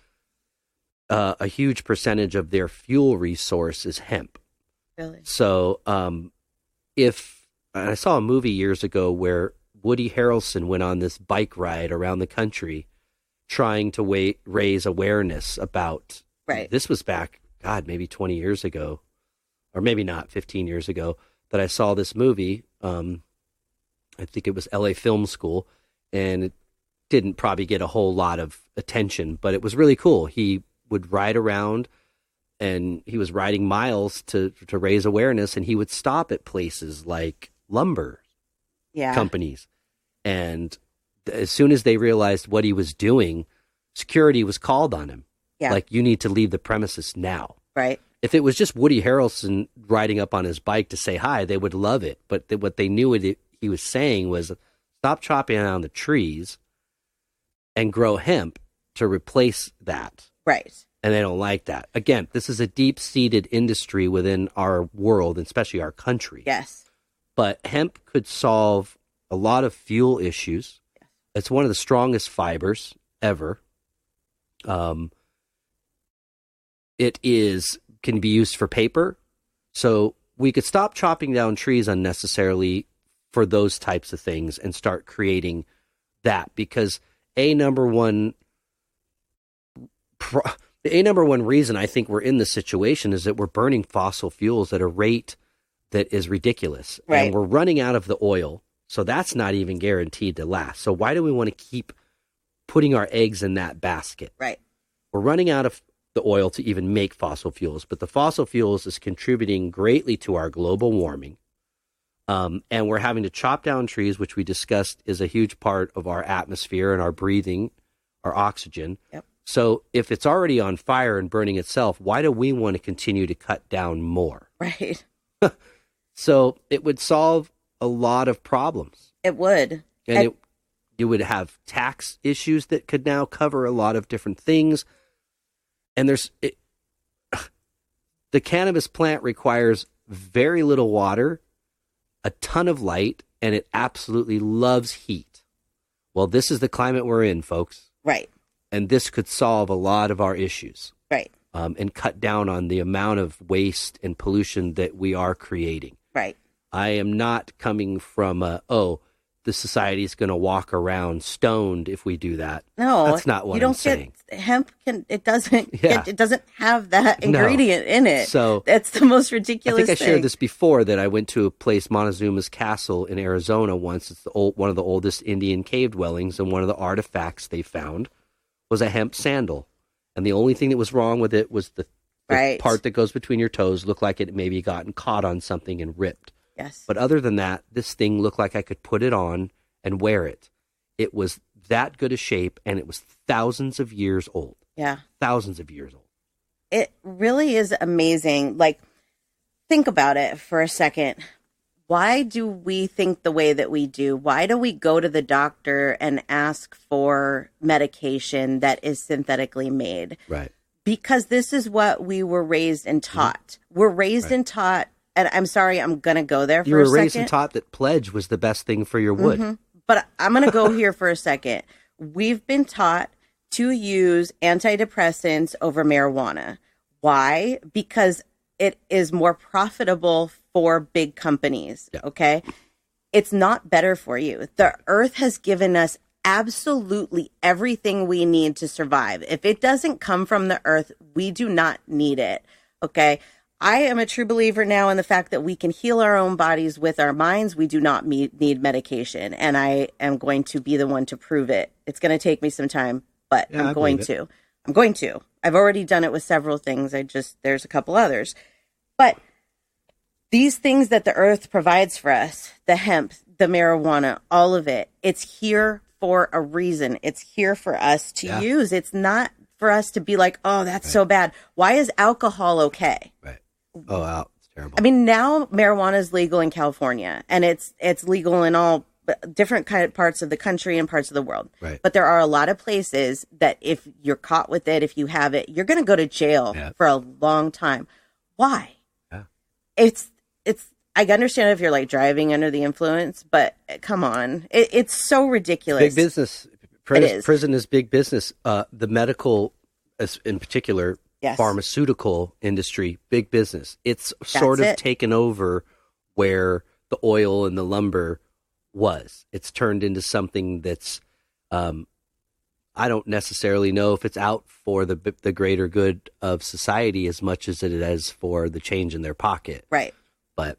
a huge percentage of their fuel resource is hemp. Really? So I saw a movie years ago where Woody Harrelson went on this bike ride around the country trying to raise awareness about, this was back, God, maybe 20 years ago, or maybe not, 15 years ago, that I saw this movie. I think it was LA Film School, and it didn't probably get a whole lot of attention, but it was really cool. He would ride around, and he was riding miles to raise awareness, and he would stop at places like lumber companies. And as soon as they realized what he was doing, security was called on him. Yeah. Like, you need to leave the premises now. Right. If it was just Woody Harrelson riding up on his bike to say hi, they would love it. But what they knew he was saying was, stop chopping down the trees and grow hemp to replace that. Right. And they don't like that. Again, this is a deep-seated industry within our world, and especially our country. Yes. But hemp could solve a lot of fuel issues. Yes. It's one of the strongest fibers ever. It can be used for paper. So we could stop chopping down trees unnecessarily for those types of things and start creating that, because the number one reason I think we're in this situation is that we're burning fossil fuels at a rate that is ridiculous. Right. And we're running out of the oil. So that's not even guaranteed to last. So why do we want to keep putting our eggs in that basket? Right. We're running out of the oil to even make fossil fuels, but the fossil fuels is contributing greatly to our global warming. And we're having to chop down trees, which we discussed is a huge part of our atmosphere and our breathing, our oxygen. Yep. So if it's already on fire and burning itself, why do we want to continue to cut down more? Right. So it would solve a lot of problems. It would. And you would have tax issues that could now cover a lot of different things. And the cannabis plant requires very little water, a ton of light, and it absolutely loves heat. Well, this is the climate we're in, folks. Right. And this could solve a lot of our issues. Right. And cut down on the amount of waste and pollution that we are creating. Right. I am not coming from the society is going to walk around stoned if we do that. No, that's not what I'm saying. Hemp it doesn't have that ingredient in it. So that's the most ridiculous I think thing. I shared this before, that I went to a place, Montezuma's Castle in Arizona once. It's one of the oldest Indian cave dwellings, and one of the artifacts they found was a hemp sandal. And the only thing that was wrong with it was the part that goes between your toes looked like it maybe gotten caught on something and ripped. Yes. But other than that, this thing looked like I could put it on and wear it. It was that good a shape, and it was thousands of years old. Yeah. Thousands of years old. It really is amazing. Like, think about it for a second. Why do we think the way that we do? Why do we go to the doctor and ask for medication that is synthetically made? Right. Because this is what we were raised and taught. Mm-hmm. We're raised and taught. And I'm sorry, I'm going to go there for a second. You were raised and taught that pledge was the best thing for your wood. Mm-hmm. But I'm going to go here for a second. We've been taught to use antidepressants over marijuana. Why? Because it is more profitable for big companies, okay? It's not better for you. The earth has given us absolutely everything we need to survive. If it doesn't come from the earth, we do not need it, okay? I am a true believer now in the fact that we can heal our own bodies with our minds. We do not need medication. And I am going to be the one to prove it. It's going to take me some time, but I'm going to. I've already done it with several things. There's a couple others. But these things that the earth provides for us, the hemp, the marijuana, all of it, it's here for a reason. It's here for us to use. It's not for us to be like, oh, that's so bad. Why is alcohol okay? Right. Oh, wow. It's terrible. I mean, now marijuana is legal in California, and it's legal in all different kind of parts of the country and parts of the world. Right. But there are a lot of places that if you're caught with it, if you have it, you're going to go to jail for a long time. Why? Yeah. It's. I understand if you're like driving under the influence, but come on, it's so ridiculous. Big business. Prison is big business. The medical, in particular. Yes. Pharmaceutical industry, big business. It's sort of taken over where the oil and the lumber was. It's turned into something that's, I don't necessarily know if it's out for the greater good of society as much as it is for the change in their pocket. Right. But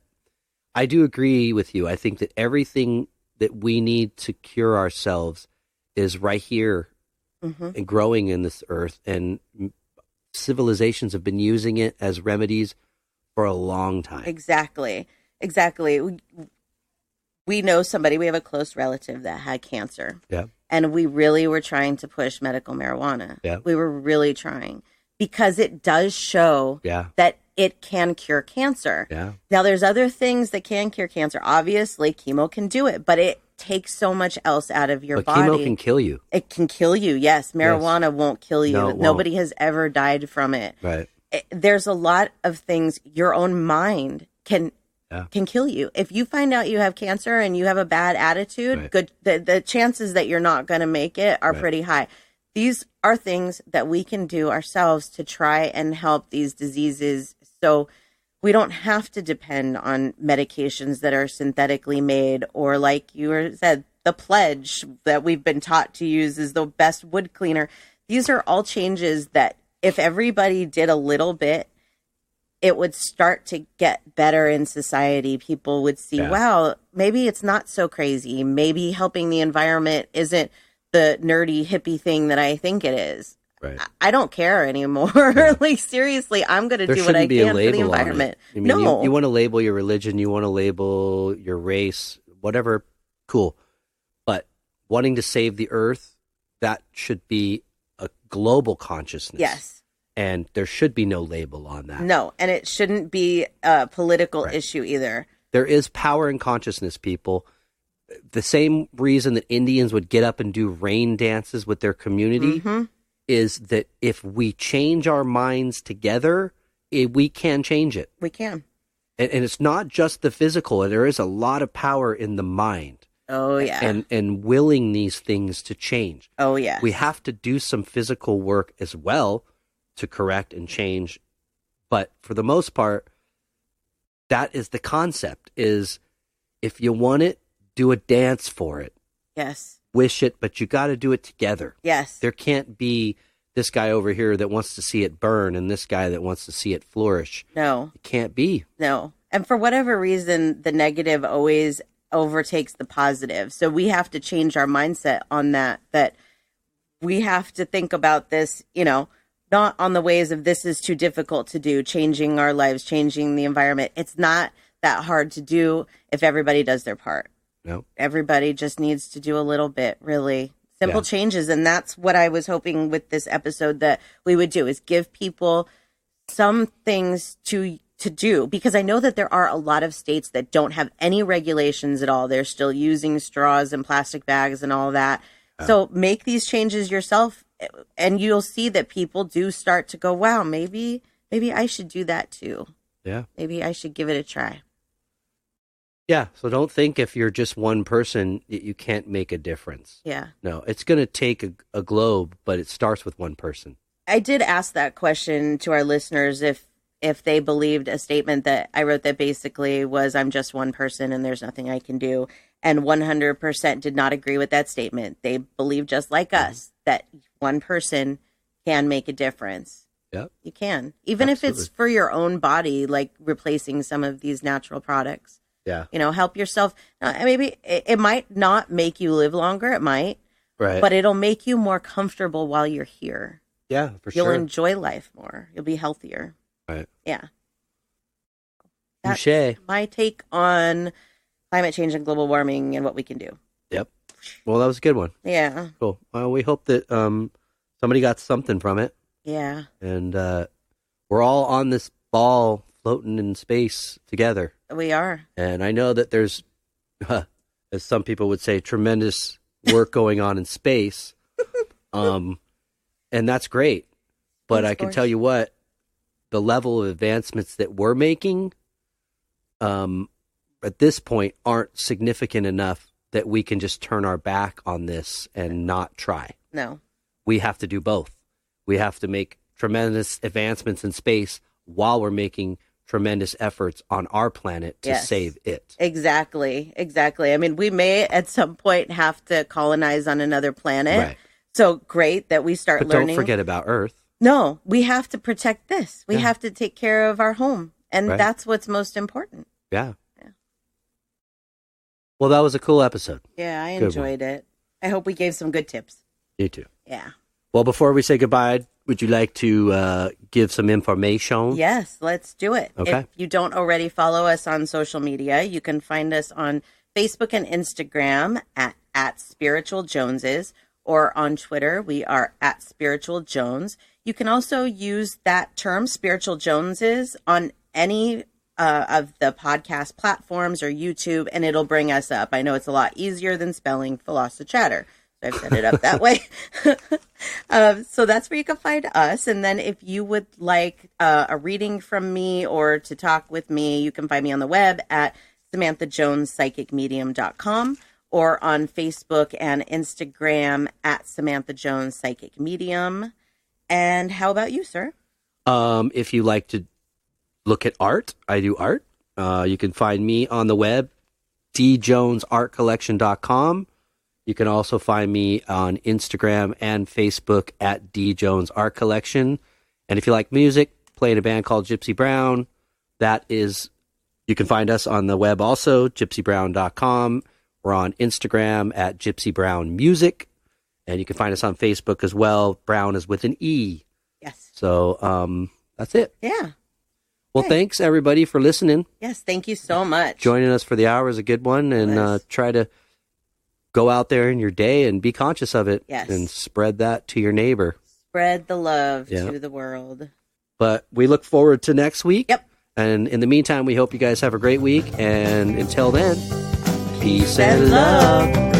I do agree with you. I think that everything that we need to cure ourselves is right here and growing in this earth, and civilizations have been using it as remedies for a long time. Exactly. We know somebody, we have a close relative that had cancer. Yeah. And we really were trying to push medical marijuana. Yeah. We were really trying, because it does show that it can cure cancer. Yeah. Now, there's other things that can cure cancer. Obviously, chemo can do it, but it takes so much else out of your body. Chemo can kill you. It can kill you, yes. Marijuana won't kill you. No, it won't. Nobody has ever died from it. Right. There's a lot of things your own mind can kill you. If you find out you have cancer and you have a bad attitude, good. The chances that you're not going to make it are pretty high. These are things that we can do ourselves to try and help these diseases, so we don't have to depend on medications that are synthetically made, or like you said, the pledge that we've been taught to use is the best wood cleaner. These are all changes that if everybody did a little bit, it would start to get better in society. People would see, wow, maybe it's not so crazy. Maybe helping the environment isn't the nerdy hippie thing that I think it is. Right. I don't care anymore. Like, seriously, I'm going to do what I can for the environment. I mean, no. You want to label your religion, you want to label your race, whatever, cool. But wanting to save the earth, that should be a global consciousness. Yes. And there should be no label on that. No, and it shouldn't be a political issue either. There is power in consciousness, people. The same reason that Indians would get up and do rain dances with their community is that if we change our minds together, we can change it. We can. And it's not just the physical. There is a lot of power in the mind. Oh, yeah. And willing these things to change. Oh, yeah. We have to do some physical work as well to correct and change. But for the most part, that is the concept, is if you want it, do a dance for it. Yes. Wish it, but you got to do it together. Yes. There can't be this guy over here that wants to see it burn and this guy that wants to see it flourish. No. It can't be. No. And for whatever reason, the negative always overtakes the positive. So we have to change our mindset on that we have to think about this, not on the ways of this is too difficult to do, changing our lives, changing the environment. It's not that hard to do if everybody does their part. No. Everybody just needs to do a little bit, really. Simple changes. And that's what I was hoping with this episode that we would do, is give people some things to do, because I know that there are a lot of states that don't have any regulations at all. They're still using straws and plastic bags and all that. So make these changes yourself, and you'll see that people do start to go, wow, maybe I should do that too. Yeah. Maybe I should give it a try. Yeah. So don't think if you're just one person that you can't make a difference. Yeah. No, it's going to take a globe, but it starts with one person. I did ask that question to our listeners if they believed a statement that I wrote that basically was, I'm just one person and there's nothing I can do. And 100% did not agree with that statement. They believe, just like us, that one person can make a difference. Yep. You can. Even Absolutely. if it's for your own body, like replacing some of these natural products. Yeah. Help yourself. Maybe it might not make you live longer. It might. Right. But it'll make you more comfortable while you're here. Yeah, for You'll sure. enjoy life more. You'll be healthier. Right. Yeah. That's Touche. my take on climate change and global warming and what we can do. Yep. Well, that was a good one. Yeah. Cool. Well, we hope that somebody got something from it. Yeah. And we're all on this ball floating in space together. We are. And I know that there's, as some people would say, tremendous work going on in space. And that's great. But Thanks, I can George. tell you what, the level of advancements that we're making at this point aren't significant enough that we can just turn our back on this and not try. No. We have to do both. We have to make tremendous advancements in space while we're making tremendous efforts on our planet to save it. Exactly. I mean, we may at some point have to colonize on another planet. Right. So great that we start But learning. don't forget about Earth. No, we have to protect this. We have to take care of our home. And Right. that's what's most important. Yeah. Well, that was a cool episode. Yeah, I Good enjoyed it. I hope we gave some good tips. You too. Yeah. Well, before we say goodbye, would you like to give some information? Yes, let's do it. Okay. If you don't already follow us on social media, you can find us on Facebook and Instagram at Spiritual Joneses, or on Twitter, we are at Spiritual Jones. You can also use that term, Spiritual Joneses, on any of the podcast platforms or YouTube, and it'll bring us up. I know it's a lot easier than spelling Velocichatter. So I've set it up that way. So that's where you can find us. And then if you would like a reading from me or to talk with me, you can find me on the web at SamanthaJonesPsychicMedium.com or on Facebook and Instagram at Samantha Jones Psychic Medium. And how about you, sir? If you like to look at art, I do art. You can find me on the web, djonesartcollection.com. You can also find me on Instagram and Facebook at djonesartcollection. And if you like music, play in a band called Gypsy Brown, you can find us on the web also, gypsybrown.com. We're on Instagram at Gypsy Brown Music. And you can find us on Facebook as well. Brown is with an E. Yes. So that's it. Yeah. Well, thanks everybody for listening. Yes, thank you so much. Joining us for the hour is a good one. And try to go out there in your day and be conscious of it. Yes. And spread that to your neighbor. Spread the love to the world. But we look forward to next week. Yep. And in the meantime, we hope you guys have a great week. And until then, peace and love.